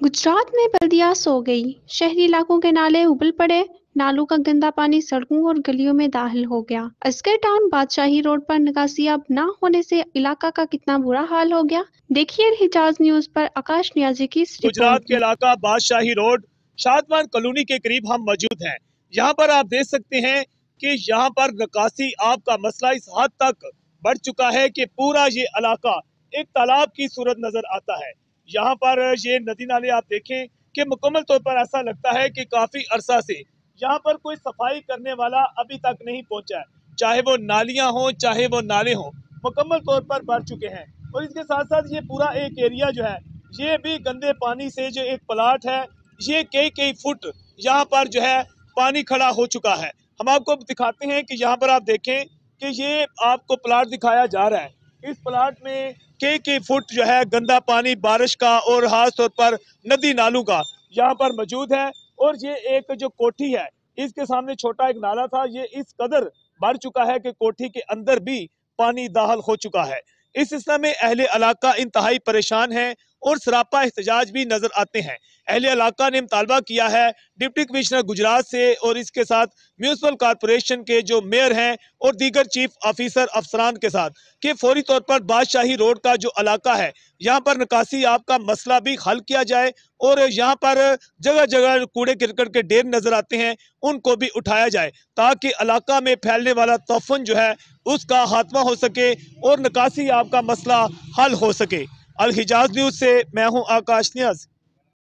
गुजरात में बल्दियां सो गई। शहरी इलाकों के नाले उबल पड़े। नालों का गंदा पानी सड़कों और गलियों में दाखिल हो गया। अस्कर टाउन बादशाही रोड पर निकासियाब न होने से इलाका का कितना बुरा हाल हो गया। देखिए हिजाज न्यूज पर आकाश नियाजी की इस गुजरात के रिपोर्ट। इलाका बादशाही रोड शादमान कॉलोनी के करीब हम मौजूद हैं। यहाँ पर आप देख सकते हैं कि यहाँ पर निकासी आब का मसला इस हद तक बढ़ चुका है कि पूरा ये इलाका एक तालाब की सूरत नजर आता है। यहाँ पर ये नदी नाले आप देखें कि मुकम्मल तौर पर ऐसा लगता है कि काफी अरसा से यहाँ पर कोई सफाई करने वाला अभी तक नहीं पहुंचा है। चाहे वो नालियां हों चाहे वो नाले हों, मुकम्मल तौर पर भर चुके हैं। और इसके साथ साथ ये पूरा एक एरिया जो है ये भी गंदे पानी से, जो एक प्लाट है ये कई कई फुट यहाँ पर जो है पानी खड़ा हो चुका है। हम आपको दिखाते हैं कि यहाँ पर आप देखें कि ये आपको प्लाट दिखाया जा रहा है। इस प्लाट में कई कई फुट जो है गंदा पानी बारिश का और खास तौर पर नदी नालों का यहाँ पर मौजूद है। और ये एक जो कोठी है इसके सामने छोटा एक नाला था, ये इस कदर बढ़ चुका है कि कोठी के अंदर भी पानी दाखिल हो चुका है। इस सिलसिले में अहले इलाका इंतहाई परेशान है और सरापा एहतजाज भी नजर आते हैं। अहले इलाका ने मुतालबा किया है डिप्टी कमिश्नर गुजरात से और इसके साथ म्यूनसिपल कॉरपोरेशन के जो मेयर हैं और दीगर चीफ ऑफिसर अफसरान के साथ कि फौरी तौर पर बादशाही रोड का जो इलाका है यहाँ पर निकासी आपका मसला भी हल किया जाए। और यहाँ पर जगह जगह कूड़े करकट के ढेर नजर आते हैं, उनको भी उठाया जाए ताकि इलाका में फैलने वाला तूफान जो है उसका खात्मा हो सके और निकासी आपका मसला हल हो सके। अल हिजाज न्यूज से मैं हूँ आकाश नियाज।